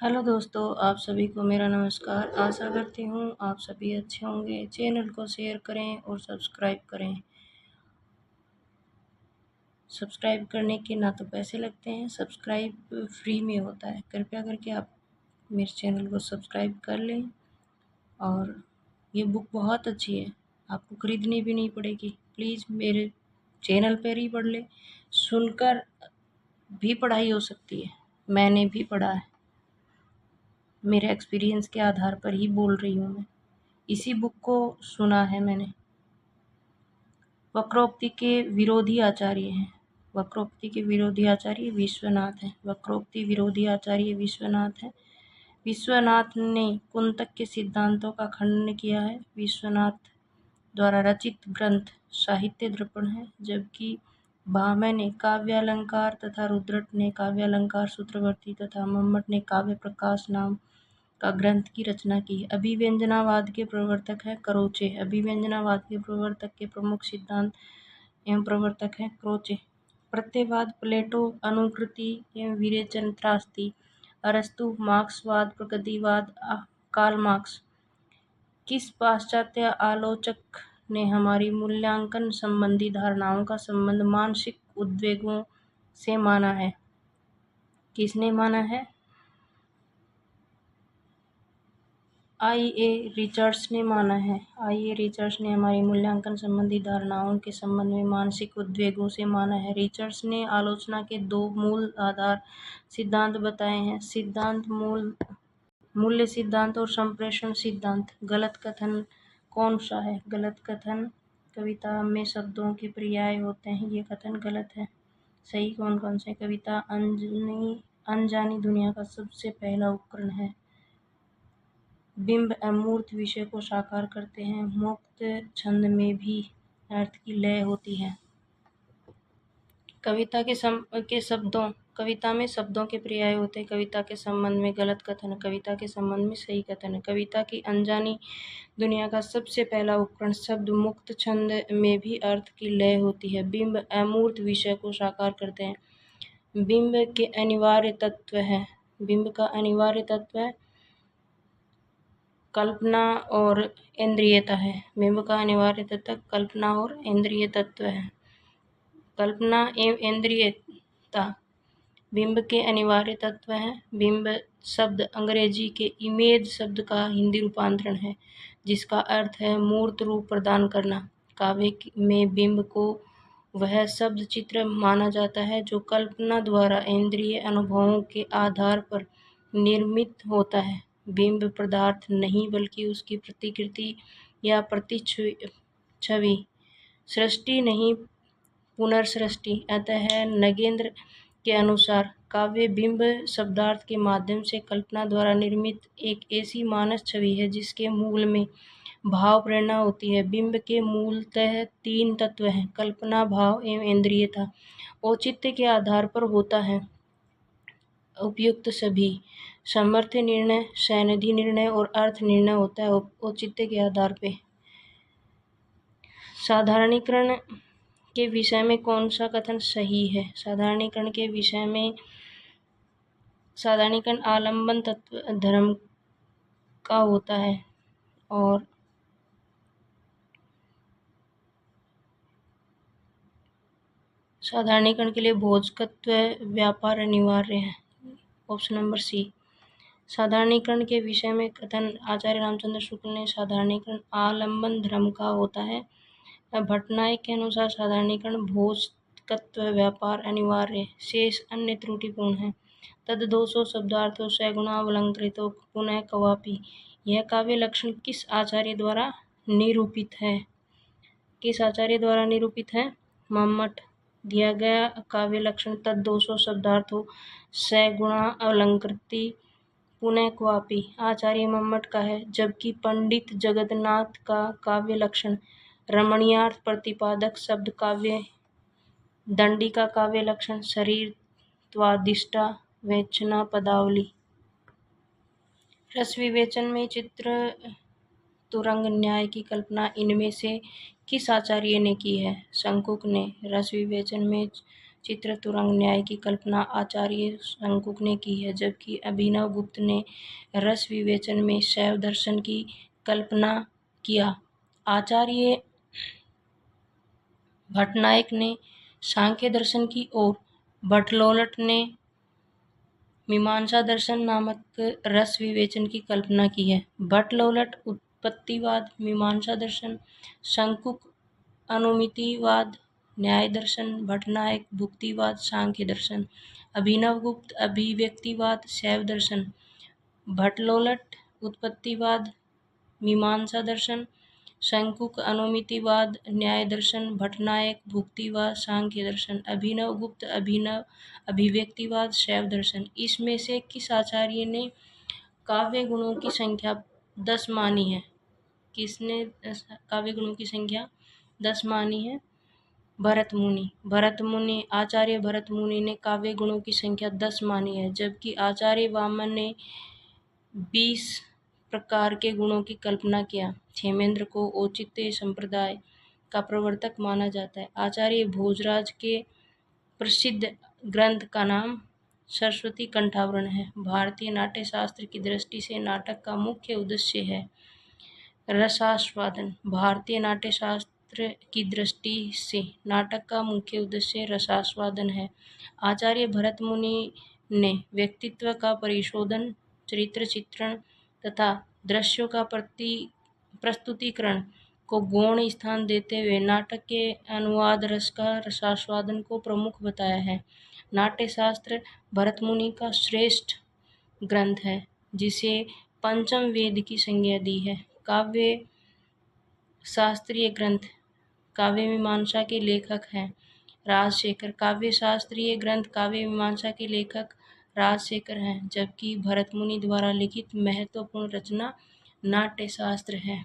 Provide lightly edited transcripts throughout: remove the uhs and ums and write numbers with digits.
Hello दोस्तों, आप सभी को मेरा नमस्कार। आशा करती हूँ आप सभी अच्छे होंगे। चैनल को शेयर करें और सब्सक्राइब करें। सब्सक्राइब करने के ना तो पैसे लगते हैं, सब्सक्राइब फ्री में होता है। कृपया करके आप मेरे चैनल को सब्सक्राइब कर लें। और ये बुक बहुत अच्छी है, आपको खरीदनी भी नहीं पड़ेगी। प्लीज़ मेरे चैनल पर ही पढ़ लें। सुनकर भी पढ़ाई हो सकती है, मैंने भी पढ़ा है। मेरे एक्सपीरियंस के आधार पर ही बोल रही हूँ मैं। इसी बुक को सुना है मैंने। वक्रोक्ति के विरोधी आचार्य हैं। वक्रोक्ति के विरोधी आचार्य विश्वनाथ हैं। वक्रोक्ति विरोधी आचार्य विश्वनाथ हैं। विश्वनाथ ने कुंतक के सिद्धांतों का खंडन किया है। विश्वनाथ द्वारा रचित ग्रंथ साहित्य दर्पण है, जबकि भामह ने काव्यालंकार तथा रुद्रट ने काव्यालंकार सूत्रवर्ती तथा मम्मट ने काव्य प्रकाश नाम का ग्रंथ की रचना की। अभिव्यंजनावाद के प्रवर्तक है क्रोचे। अभिव्यंजनावाद के प्रवर्तक के प्रमुख सिद्धांत एवं प्रवर्तक है क्रोचे। प्रत्ययवाद प्लेटो, अनुकृति एवं विरेचन त्रास्ती, अरस्तु, मार्क्सवाद, प्रगतिवाद कार्ल मार्क्स। किस पाश्चात्य आलोचक ने हमारी मूल्यांकन संबंधी धारणाओं का संबंध मानसिक उद्वेगों से माना है? किसने माना है? आई.ए. रिचर्ड्स ने माना है। आई.ए. रिचर्ड्स ने हमारी मूल्यांकन संबंधी धारणाओं के संबंध में मानसिक उद्वेगों से माना है। रिचर्ड्स ने आलोचना के दो मूल आधार सिद्धांत बताए हैं: सिद्धांत मूल्य सिद्धांत और संप्रेषण सिद्धांत। गलत कथन कौन सा है? गलत कथन कविता में शब्दों के पर्याय होते हैं, ये कथन गलत है। सही कौन कौन से? कविता अनजानी दुनिया का सबसे पहला उपकरण है। बिंब अमूर्त विषय को साकार करते हैं। मुक्त छंद में भी अर्थ की लय होती है। कविता में शब्दों के पर्याय होते हैं। कविता के संबंध में गलत कथन, कविता के संबंध में सही कथन है। कविता की अनजानी दुनिया का सबसे पहला उपकरण शब्द। मुक्त छंद में भी अर्थ की लय होती है। बिंब अमूर्त विषय को साकार करते हैं। बिंब के अनिवार्य तत्व है। बिंब का अनिवार्य तत्व है कल्पना और इंद्रियता है। बिंब का अनिवार्य तत्व कल्पना और इंद्रिय तत्व है। कल्पना एवं इंद्रियता बिंब के अनिवार्य तत्व हैं। बिंब शब्द अंग्रेजी के इमेज शब्द का हिंदी रूपांतरण है, जिसका अर्थ है मूर्त रूप प्रदान करना। काव्य में बिंब को वह शब्द चित्र माना जाता है जो कल्पना द्वारा इंद्रिय अनुभवों के आधार पर निर्मित होता है। बिंब पदार्थ नहीं बल्कि उसकी प्रतिकृति या प्रतिछवि, सृष्टि नहीं पुनर्सृष्टि। अतः नगेंद्र के अनुसार काव्य बिंब शब्दार्थ के माध्यम से कल्पना द्वारा निर्मित एक ऐसी मानस छवि है जिसके मूल में भाव प्रेरणा होती है। बिंब के मूलतः तीन तत्व हैं: कल्पना, भाव एवं इंद्रियता। औचित्य के आधार पर होता है उपयुक्त सभी। सामर्थ्य निर्णय, सन्निधि निर्णय और अर्थ निर्णय होता है औचित्य के आधार पे। साधारणीकरण के विषय में कौन सा कथन सही है? साधारणीकरण आलंबन तत्व धर्म का होता है और साधारणीकरण के लिए भोजकत्व व्यापार अनिवार्य है। Option number C. साधारणीकरण के विषय में कथन आचार्य रामचंद्र शुक्ल ने साधारणीकरण आलंबन धर्म का होता है। भट्टनायक के अनुसार साधारणीकरण भोजकत्व व्यापार अनिवार्य, शेष अन्य त्रुटिपूर्ण है। तद 200 शब्दार्थों सगुणावलंकृतो पुनः क्वापि। यह काव्य लक्षण किस आचार्य द्वारा निरूपित है? किस आचार्य द्वारा निरूपित है? मम्मट। दिया गया काव्य लक्षण तद 200 शब्दार्थों सगुणा अलंकृति पुनः क्वापि आचार्य मम्मट का है, जबकि पंडित जगन्नाथ का काव्य लक्षण रमणीयार्थ प्रतिपादक शब्द काव्य दंडी का काव्य लक्षण शरीर त्वादिष्टा वेचना पदावली। रस विवेचन में चित्र तुरंग न्याय की कल्पना इनमें से किस आचार्य ने की है? शंकुक ने। रस विवेचन में चित्र तुरंग न्याय की कल्पना आचार्य शंकुक ने की है, जबकि अभिनव गुप्त ने रस विवेचन में शैव दर्शन की कल्पना किया। आचार्य भट्टनायक ने सांख्य दर्शन की और भट्टलोलट ने मीमांसा दर्शन नामक रस विवेचन की कल्पना की है। भट्टलोलट उत्पत्तिवाद, मीमांसा दर्शन, शंकुक अनुमितिवाद, न्याय दर्शन, भट्टनायक भुक्तिवाद, सांख्य दर्शन, अभिनवगुप्त अभिव्यक्तिवाद, शैव दर्शन, भट्टलोलट उत्पत्तिवाद, मीमांसा दर्शन, शंकुक अनुमितिवाद, न्याय दर्शन, भट्टनायक भुक्तिवाद, सांख्य दर्शन, अभिनवगुप्त अभिव्यक्तिवाद, शैव दर्शन। इसमें से किस आचार्य ने काव्य गुणों की संख्या 10 मानी है? किसने काव्य गुणों की संख्या 10 मानी है? भरत मुनि। आचार्य भरत मुनि ने काव्य गुणों की संख्या 10 मानी है, जबकि आचार्य वामन ने 20 प्रकार के गुणों की कल्पना किया। क्षेमेंद्र को औचित्य संप्रदाय का प्रवर्तक माना जाता है। आचार्य भोजराज के प्रसिद्ध ग्रंथ का नाम सरस्वती कंठावरण है। भारतीय नाट्य शास्त्र की दृष्टि से नाटक का मुख्य उद्देश्य है रसास्वादन। भारतीय नाट्य शास्त्र की दृष्टि से नाटक का मुख्य उद्देश्य रसास्वादन है। आचार्य भरत मुनि ने व्यक्तित्व का परिशोधन, चरित्र चित्रण तथा दृश्यों का प्रस्तुतिकरण को गौण स्थान देते हुए नाटक के अनुवाद रस का रसास्वादन को प्रमुख बताया है। नाट्य शास्त्र भरत मुनि का श्रेष्ठ ग्रंथ है, जिसे पंचम वेद की संज्ञा दी है। काव्य शास्त्रीय ग्रंथ काव्य मीमांसा के लेखक हैं राजशेखर। काव्य शास्त्रीय ग्रंथ काव्य मीमांसा के लेखक राजशेखर हैं, जबकि भरत मुनि द्वारा लिखित महत्वपूर्ण रचना नाट्य शास्त्र है।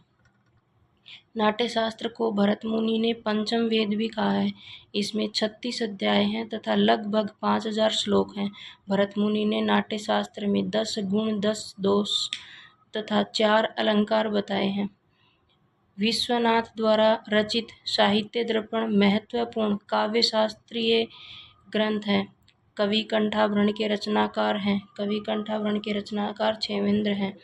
नाट्य शास्त्र को भरत मुनि ने पंचम वेद भी कहा है। इसमें 36 अध्याय हैं तथा लगभग 5000 श्लोक हैं। भरत मुनि ने नाट्य शास्त्र में 10 गुण, 10 दोष तथा 4 अलंकार बताए हैं। विश्वनाथ द्वारा रचित साहित्य दर्पण महत्वपूर्ण काव्य शास्त्रीय ग्रंथ है। कवि कंठाभरण के रचनाकार हैं। कवि कंठाभरण के रचनाकार क्षेमेंद्र हैं।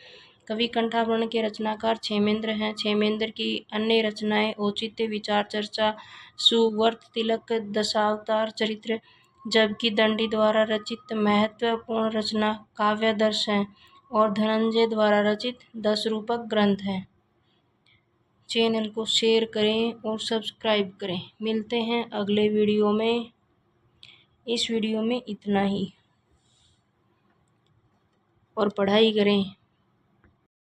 कवि कंठाभरण के रचनाकार क्षेमेंद्र हैं। क्षेमेंद्र की अन्य रचनाएं औचित्य, विचार चर्चा, सुवर्त तिलक, दशावतार चरित्र, जबकि दंडी द्वारा रचित महत्वपूर्ण रचना काव्यादर्श है और धनंजय द्वारा रचित 10 रूपक ग्रंथ है। चैनल को शेयर करें और सब्सक्राइब करें। मिलते हैं अगले वीडियो में। इस वीडियो में इतना ही और पढ़ाई करें।